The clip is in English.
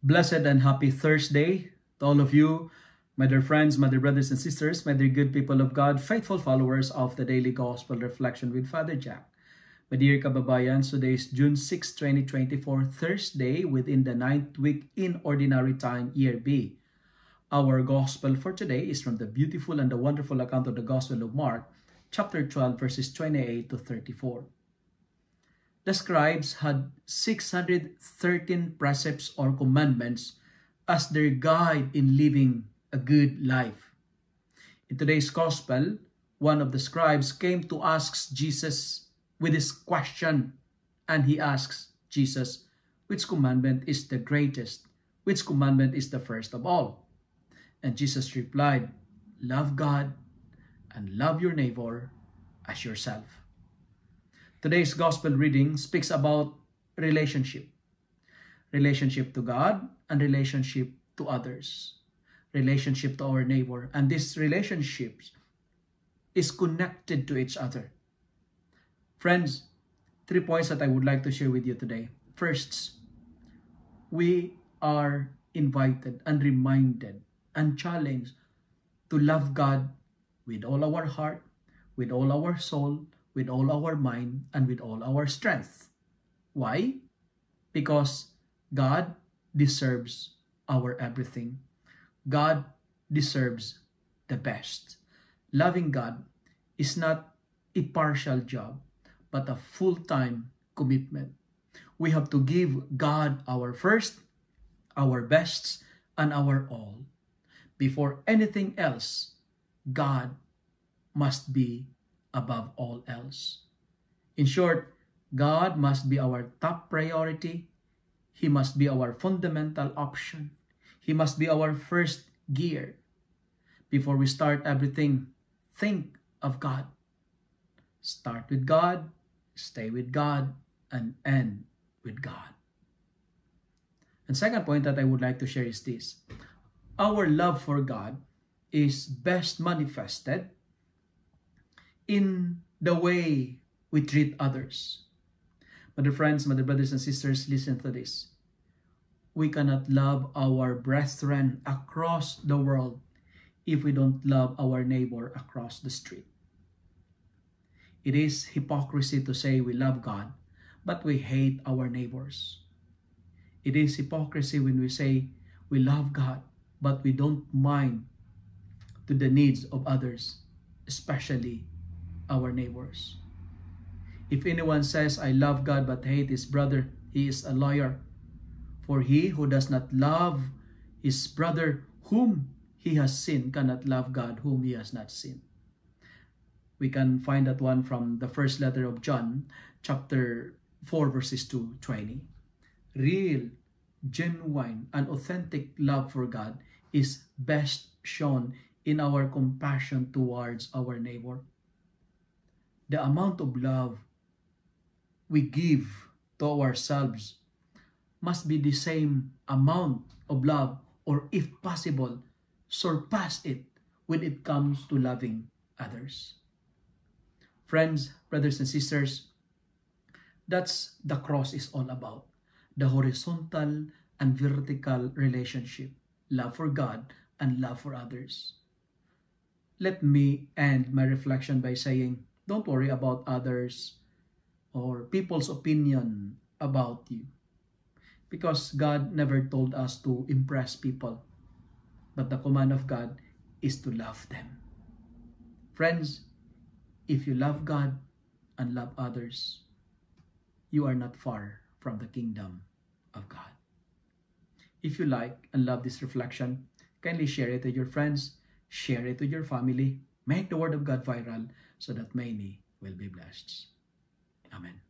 Blessed and happy Thursday to all of you, my dear friends, my dear brothers and sisters, my dear good people of God, faithful followers of the Daily Gospel Reflection with Father Jack. My dear kababayan, today is June 6, 2024, Thursday within the 9th week in Ordinary Time, Year B. Our Gospel for today is from the beautiful and the wonderful account of the Gospel of Mark, chapter 12, verses 28 to 34. The scribes had 613 precepts or commandments as their guide in living a good life. In today's gospel, one of the scribes came to ask Jesus with this question, and he asks Jesus, which commandment is the greatest? Which commandment is the first of all? And Jesus replied, love God and love your neighbor as yourself. Today's gospel reading speaks about relationship. Relationship to God and relationship to others. Relationship to our neighbor. And this relationship is connected to each other. Friends, 3 points that I would like to share with you today. First, we are invited and reminded and challenged to love God with all our heart, with all our soul, with all our mind, and with all our strength. Why? Because God deserves our everything. God deserves the best. Loving God is not a partial job, but a full-time commitment. We have to give God our first, our best, and our all. Before anything else, God must be above all else. In short, God must be our top priority. He must be our fundamental option. He must be our first gear. Before we start everything, think of God. Start with God, stay with God, and end with God. And second point that I would like to share is this. Our love for God is best manifested in the way we treat others. My dear friends, my dear brothers and sisters, listen to this. We cannot love our brethren across the world if we don't love our neighbor across the street. It is hypocrisy to say we love God, but we hate our neighbors. It is hypocrisy when we say we love God, but we don't mind to the needs of others, especially our neighbors. If anyone says, I love God but hate his brother, he is a liar. For he who does not love his brother whom he has seen cannot love God whom he has not seen. We can find that one from the first letter of John, chapter 4, verses 2-20. Real, genuine, and authentic love for God is best shown in our compassion towards our neighbor. The amount of love we give to ourselves must be the same amount of love, or if possible, surpass it when it comes to loving others. Friends, brothers and sisters, that's the cross is all about. The horizontal and vertical relationship, love for God and love for others. Let me end my reflection by saying, don't worry about others or people's opinion about you. Because God never told us to impress people. But the command of God is to love them. Friends, if you love God and love others, you are not far from the kingdom of God. If you like and love this reflection, kindly share it with your friends, share it with your family, make the word of God viral so that many will be blessed. Amen.